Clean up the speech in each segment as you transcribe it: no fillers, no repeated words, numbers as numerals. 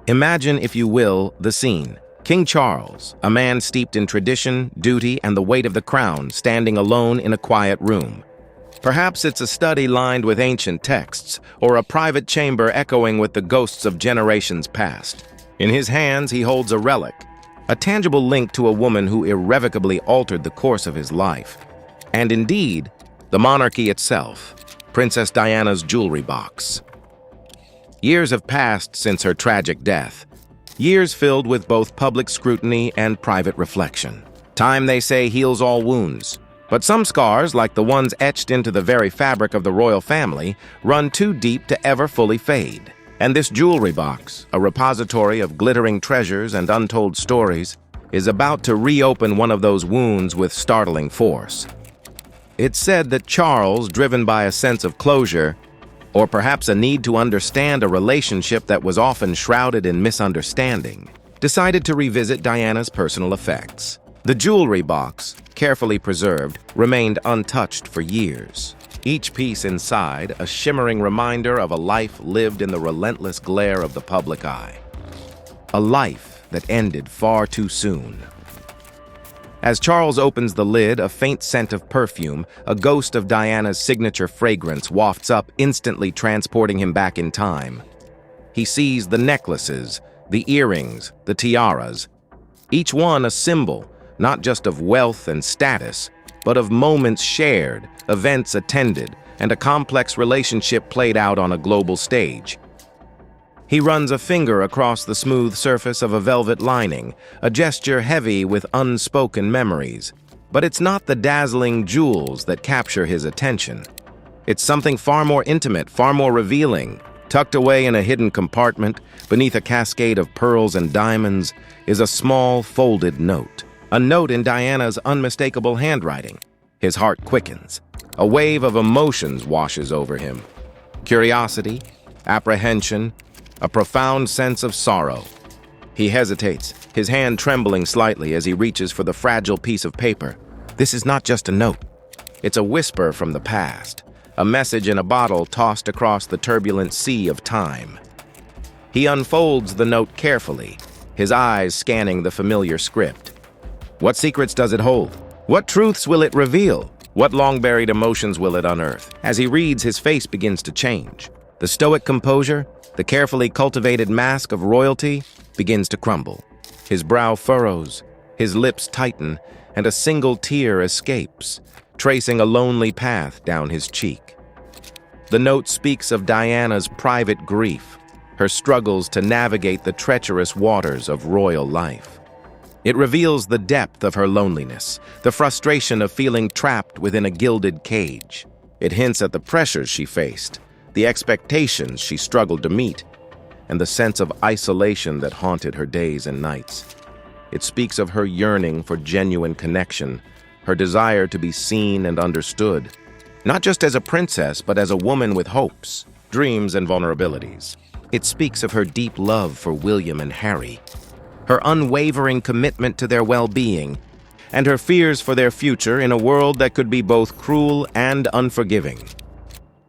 Imagine, if you will, the scene. King Charles, a man steeped in tradition, duty, and the weight of the crown, standing alone in a quiet room. Perhaps it's a study lined with ancient texts, or a private chamber echoing with the ghosts of generations past. In his hands, he holds a relic, a tangible link to a woman who irrevocably altered the course of his life. And indeed, the monarchy itself, Princess Diana's jewelry box. Years have passed since her tragic death. Years filled with both public scrutiny and private reflection. Time, they say, heals all wounds. But some scars, like the ones etched into the very fabric of the royal family, run too deep to ever fully fade. And this jewelry box, a repository of glittering treasures and untold stories, is about to reopen one of those wounds with startling force. It's said that Charles, driven by a sense of closure, or perhaps a need to understand a relationship that was often shrouded in misunderstanding, decided to revisit Diana's personal effects. The jewelry box, carefully preserved, remained untouched for years. Each piece inside a shimmering reminder of a life lived in the relentless glare of the public eye. A life that ended far too soon. As Charles opens the lid, a faint scent of perfume, a ghost of Diana's signature fragrance, wafts up, instantly transporting him back in time. He sees the necklaces, the earrings, the tiaras, each one a symbol, not just of wealth and status, but of moments shared, events attended, and a complex relationship played out on a global stage. He runs a finger across the smooth surface of a velvet lining, a gesture heavy with unspoken memories. But it's not the dazzling jewels that capture his attention. It's something far more intimate, far more revealing. Tucked away in a hidden compartment, beneath a cascade of pearls and diamonds, is a small, folded note. A note in Diana's unmistakable handwriting. His heart quickens. A wave of emotions washes over him. Curiosity, apprehension, a profound sense of sorrow. He hesitates, his hand trembling slightly as he reaches for the fragile piece of paper. This is not just a note. It's a whisper from the past, a message in a bottle tossed across the turbulent sea of time. He unfolds the note carefully, his eyes scanning the familiar script. What secrets does it hold? What truths will it reveal? What long-buried emotions will it unearth? As he reads, his face begins to change. The stoic composure, the carefully cultivated mask of royalty, begins to crumble. His brow furrows, his lips tighten, and a single tear escapes, tracing a lonely path down his cheek. The note speaks of Diana's private grief, her struggles to navigate the treacherous waters of royal life. It reveals the depth of her loneliness, the frustration of feeling trapped within a gilded cage. It hints at the pressures she faced, the expectations she struggled to meet, and the sense of isolation that haunted her days and nights. It speaks of her yearning for genuine connection, her desire to be seen and understood, not just as a princess, but as a woman with hopes, dreams, and vulnerabilities. It speaks of her deep love for William and Harry, her unwavering commitment to their well-being, and her fears for their future in a world that could be both cruel and unforgiving.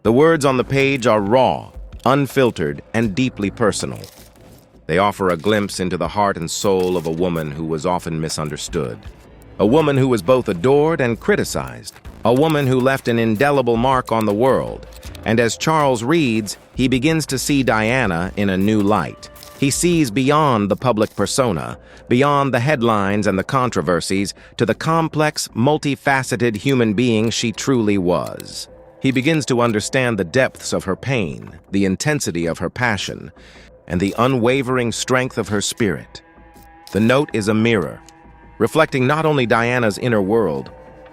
The words on the page are raw, unfiltered, and deeply personal. They offer a glimpse into the heart and soul of a woman who was often misunderstood. A woman who was both adored and criticized. A woman who left an indelible mark on the world. And as Charles reads, he begins to see Diana in a new light. He sees beyond the public persona, beyond the headlines and the controversies, to the complex, multifaceted human being she truly was. He begins to understand the depths of her pain, the intensity of her passion, and the unwavering strength of her spirit. The note is a mirror, reflecting not only Diana's inner world,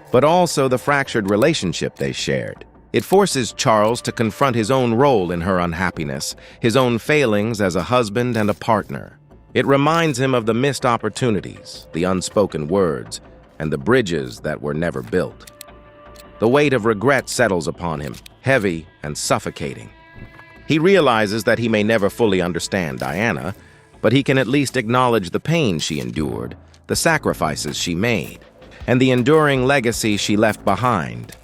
but also the fractured relationship they shared. It forces Charles to confront his own role in her unhappiness, his own failings as a husband and a partner. It reminds him of the missed opportunities, the unspoken words, and the bridges that were never built. The weight of regret settles upon him, heavy and suffocating. He realizes that he may never fully understand Diana, but he can at least acknowledge the pain she endured, the sacrifices she made, and the enduring legacy she left behind.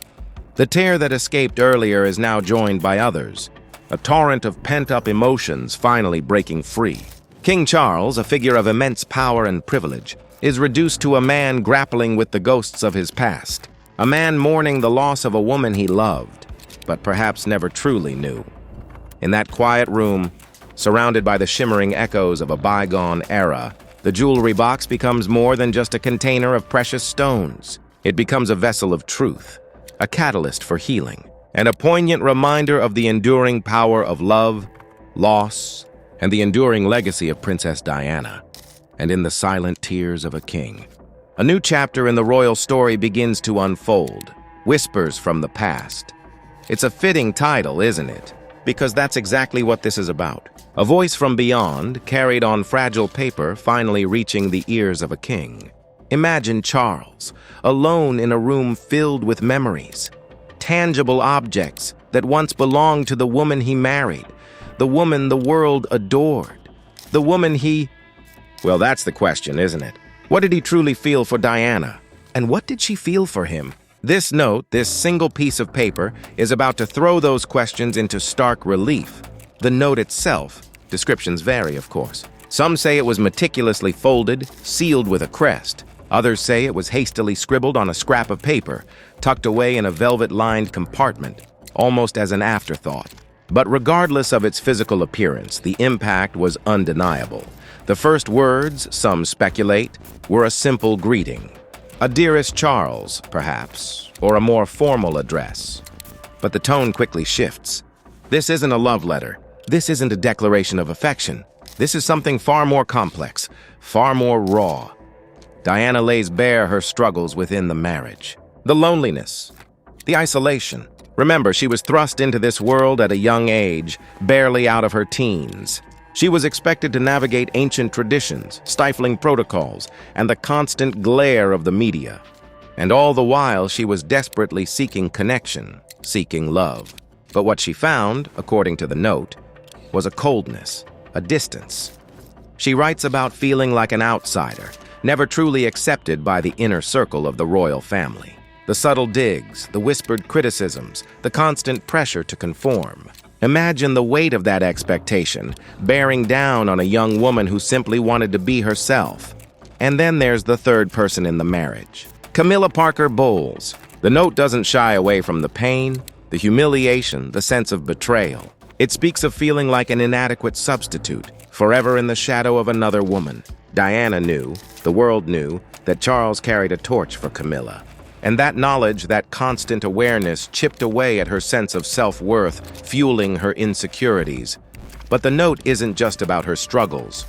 The tear that escaped earlier is now joined by others, a torrent of pent-up emotions finally breaking free. King Charles, a figure of immense power and privilege, is reduced to a man grappling with the ghosts of his past, a man mourning the loss of a woman he loved, but perhaps never truly knew. In that quiet room, surrounded by the shimmering echoes of a bygone era, the jewelry box becomes more than just a container of precious stones. It becomes a vessel of truth, a catalyst for healing, and a poignant reminder of the enduring power of love, loss, and the enduring legacy of Princess Diana. And in the silent tears of a king, a new chapter in the royal story begins to unfold, whispers from the past. It's a fitting title, isn't it? Because that's exactly what this is about. A voice from beyond, carried on fragile paper, finally reaching the ears of a king. Imagine Charles, alone in a room filled with memories, tangible objects that once belonged to the woman he married, the woman the world adored, the woman he... Well, that's the question, isn't it? What did he truly feel for Diana? And what did she feel for him? This note, this single piece of paper, is about to throw those questions into stark relief. The note itself, descriptions vary, of course. Some say it was meticulously folded, sealed with a crest. Others say it was hastily scribbled on a scrap of paper, tucked away in a velvet-lined compartment, almost as an afterthought. But regardless of its physical appearance, the impact was undeniable. The first words, some speculate, were a simple greeting. A dearest Charles, perhaps, or a more formal address. But the tone quickly shifts. This isn't a love letter. This isn't a declaration of affection. This is something far more complex, far more raw. Diana lays bare her struggles within the marriage. The loneliness, the isolation. Remember, she was thrust into this world at a young age, barely out of her teens. She was expected to navigate ancient traditions, stifling protocols, and the constant glare of the media. And all the while, she was desperately seeking connection, seeking love. But what she found, according to the note, was a coldness, a distance. She writes about feeling like an outsider, never truly accepted by the inner circle of the royal family. The subtle digs, the whispered criticisms, the constant pressure to conform. Imagine the weight of that expectation, bearing down on a young woman who simply wanted to be herself. And then there's the third person in the marriage, Camilla Parker Bowles. The note doesn't shy away from the pain, the humiliation, the sense of betrayal. It speaks of feeling like an inadequate substitute, forever in the shadow of another woman. Diana knew, the world knew, that Charles carried a torch for Camilla. And that knowledge, that constant awareness, chipped away at her sense of self-worth, fueling her insecurities. But the note isn't just about her struggles.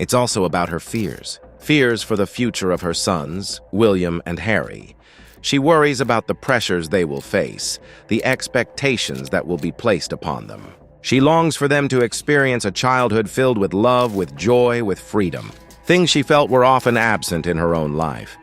It's also about her fears. Fears for the future of her sons, William and Harry. She worries about the pressures they will face, the expectations that will be placed upon them. She longs for them to experience a childhood filled with love, with joy, with freedom. Things she felt were often absent in her own life.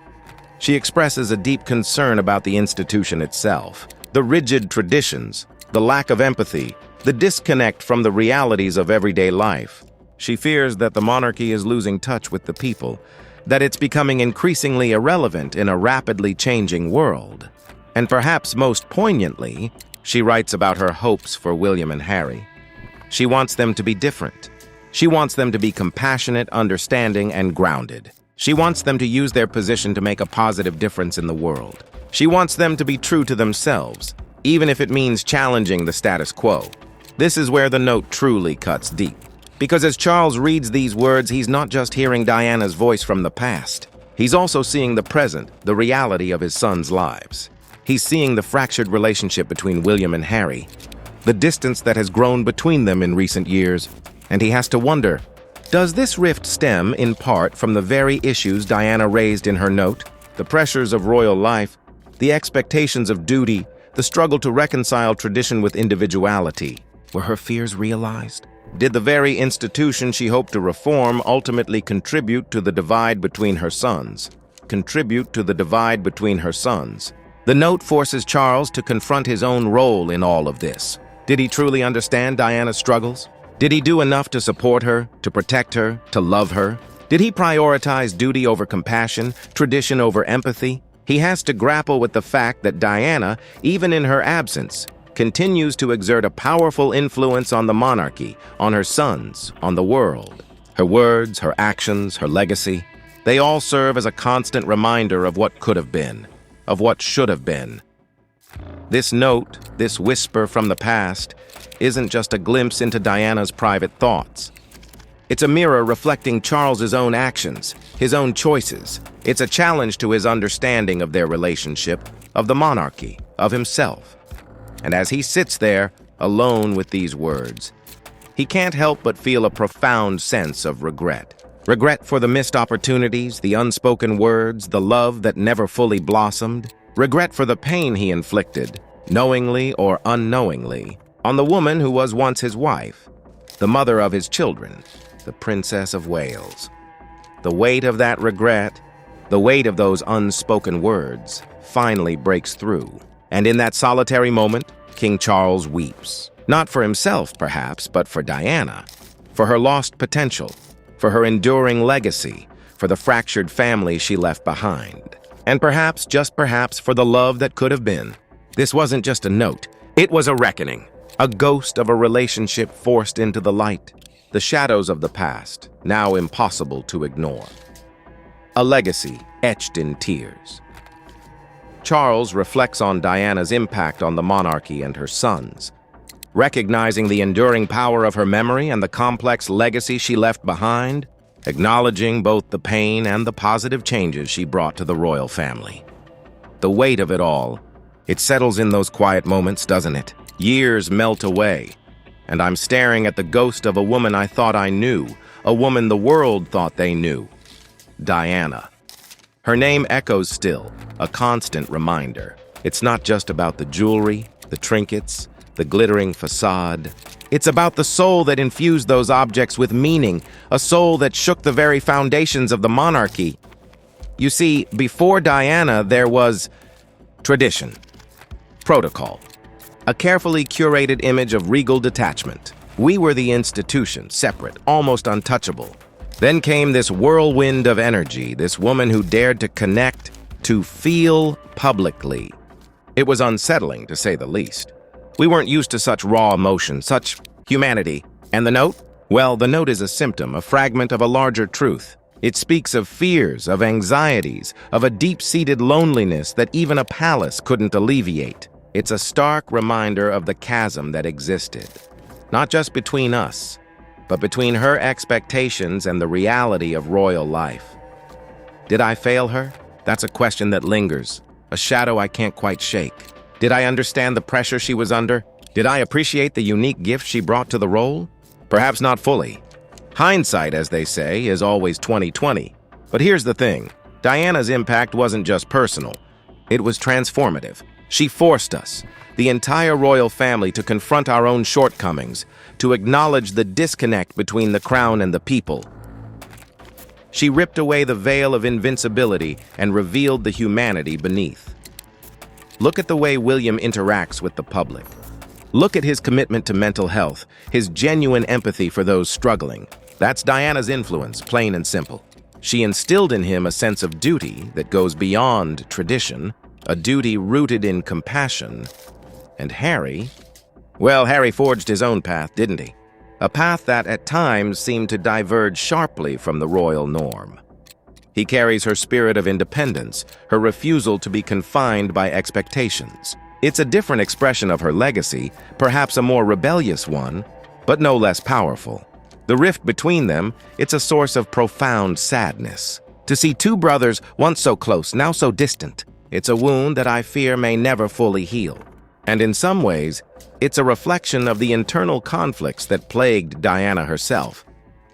She expresses a deep concern about the institution itself, the rigid traditions, the lack of empathy, the disconnect from the realities of everyday life. She fears that the monarchy is losing touch with the people, that it's becoming increasingly irrelevant in a rapidly changing world. And perhaps most poignantly, she writes about her hopes for William and Harry. She wants them to be different. She wants them to be compassionate, understanding, and grounded. She wants them to use their position to make a positive difference in the world. She wants them to be true to themselves, even if it means challenging the status quo. This is where the note truly cuts deep. Because as Charles reads these words, he's not just hearing Diana's voice from the past. He's also seeing the present, the reality of his sons' lives. He's seeing the fractured relationship between William and Harry, the distance that has grown between them in recent years, and he has to wonder, does this rift stem, in part, from the very issues Diana raised in her note? The pressures of royal life, the expectations of duty, the struggle to reconcile tradition with individuality. Were her fears realized? Did the very institution she hoped to reform ultimately contribute to the divide between her sons? Contribute to the divide between her sons. The note forces Charles to confront his own role in all of this. Did he truly understand Diana's struggles? Did he do enough to support her, to protect her, to love her? Did he prioritize duty over compassion, tradition over empathy? He has to grapple with the fact that Diana, even in her absence, continues to exert a powerful influence on the monarchy, on her sons, on the world. Her words, her actions, her legacy, they all serve as a constant reminder of what could have been, of what should have been. This note, this whisper from the past, isn't just a glimpse into Diana's private thoughts. It's a mirror reflecting Charles's own actions, his own choices. It's a challenge to his understanding of their relationship, of the monarchy, of himself. And as he sits there, alone with these words, he can't help but feel a profound sense of regret. Regret for the missed opportunities, the unspoken words, the love that never fully blossomed. Regret for the pain he inflicted, knowingly or unknowingly, on the woman who was once his wife, the mother of his children, the Princess of Wales. The weight of that regret, the weight of those unspoken words, finally breaks through. And in that solitary moment, King Charles weeps. Not for himself, perhaps, but for Diana, for her lost potential, for her enduring legacy, for the fractured family she left behind. And perhaps, just perhaps, for the love that could have been. This wasn't just a note. It was a reckoning, a ghost of a relationship forced into the light, the shadows of the past, now impossible to ignore. A legacy etched in tears. Charles reflects on Diana's impact on the monarchy and her sons, recognizing the enduring power of her memory and the complex legacy she left behind, acknowledging both the pain and the positive changes she brought to the royal family. The weight of it all, it settles in those quiet moments, doesn't it? Years melt away, and I'm staring at the ghost of a woman I thought I knew, a woman the world thought they knew. Diana. Her name echoes still, a constant reminder. It's not just about the jewelry, the trinkets, the glittering facade. It's about the soul that infused those objects with meaning, a soul that shook the very foundations of the monarchy. You see, before Diana, there was tradition, protocol, a carefully curated image of regal detachment. We were the institution, separate, almost untouchable. Then came this whirlwind of energy, this woman who dared to connect, to feel publicly. It was unsettling, to say the least. We weren't used to such raw emotion, such humanity. And the note? Well, the note is a symptom, a fragment of a larger truth. It speaks of fears, of anxieties, of a deep-seated loneliness that even a palace couldn't alleviate. It's a stark reminder of the chasm that existed, not just between us, but between her expectations and the reality of royal life. Did I fail her? That's a question that lingers, a shadow I can't quite shake. Did I understand the pressure she was under? Did I appreciate the unique gift she brought to the role? Perhaps not fully. Hindsight, as they say, is always 20/20. But here's the thing. Diana's impact wasn't just personal. It was transformative. She forced us, the entire royal family, to confront our own shortcomings, to acknowledge the disconnect between the crown and the people. She ripped away the veil of invincibility and revealed the humanity beneath. Look at the way William interacts with the public. Look at his commitment to mental health, his genuine empathy for those struggling. That's Diana's influence, plain and simple. She instilled in him a sense of duty that goes beyond tradition, a duty rooted in compassion. And Harry? Well, Harry forged his own path, didn't he? A path that at times seemed to diverge sharply from the royal norm. He carries her spirit of independence, her refusal to be confined by expectations. It's a different expression of her legacy, perhaps a more rebellious one, but no less powerful. The rift between them, it's a source of profound sadness. To see two brothers, once so close, now so distant, it's a wound that I fear may never fully heal. And in some ways, it's a reflection of the internal conflicts that plagued Diana herself.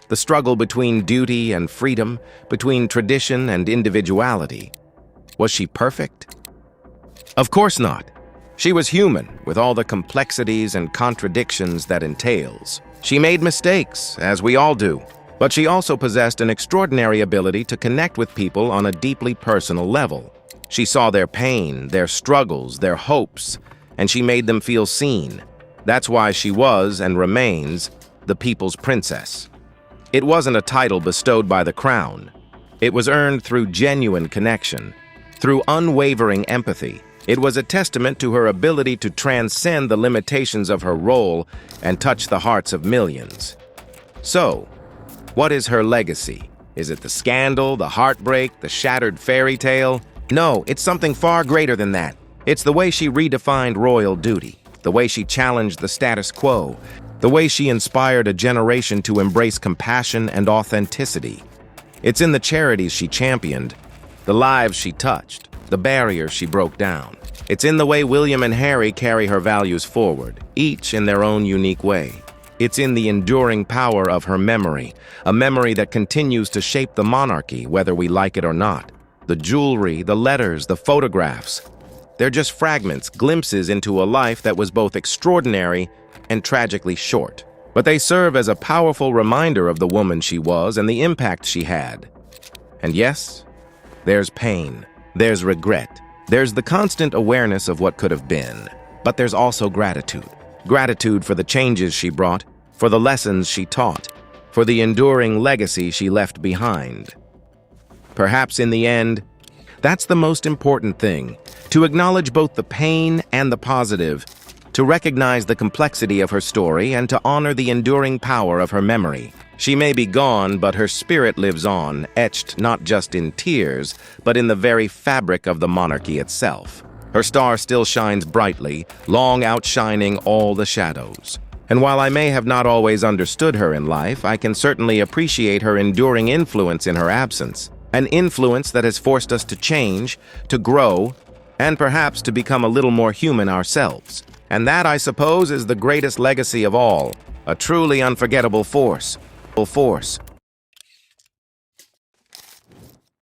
The struggle between duty and freedom, between tradition and individuality. Was she perfect? Of course not. She was human, with all the complexities and contradictions that entails. She made mistakes, as we all do, but she also possessed an extraordinary ability to connect with people on a deeply personal level. She saw their pain, their struggles, their hopes, and she made them feel seen. That's why she was, and remains, the people's princess. It wasn't a title bestowed by the crown. It was earned through genuine connection, through unwavering empathy. It was a testament to her ability to transcend the limitations of her role and touch the hearts of millions. So, What is her legacy? Is it the scandal, the heartbreak, the shattered fairy tale? No, it's something far greater than that. It's the way she redefined royal duty, the way she challenged the status quo, the way she inspired a generation to embrace compassion and authenticity. It's in the charities she championed, the lives she touched, the barriers she broke down. It's in the way William and Harry carry her values forward, each in their own unique way. It's in the enduring power of her memory, a memory that continues to shape the monarchy, whether we like it or not. The jewelry, the letters, the photographs, they're just fragments, glimpses into a life that was both extraordinary and tragically short. But they serve as a powerful reminder of the woman she was and the impact she had. And yes, there's pain, there's regret, there's the constant awareness of what could have been. But there's also gratitude. Gratitude for the changes she brought, for the lessons she taught, for the enduring legacy she left behind. Perhaps in the end, that's the most important thing, to acknowledge both the pain and the positive, to recognize the complexity of her story and to honor the enduring power of her memory. She may be gone, but her spirit lives on, etched not just in tears, but in the very fabric of the monarchy itself. Her star still shines brightly, long outshining all the shadows. And while I may have not always understood her in life, I can certainly appreciate her enduring influence in her absence. An influence that has forced us to change, to grow, and perhaps to become a little more human ourselves. And that, I suppose, is the greatest legacy of all, a truly unforgettable force.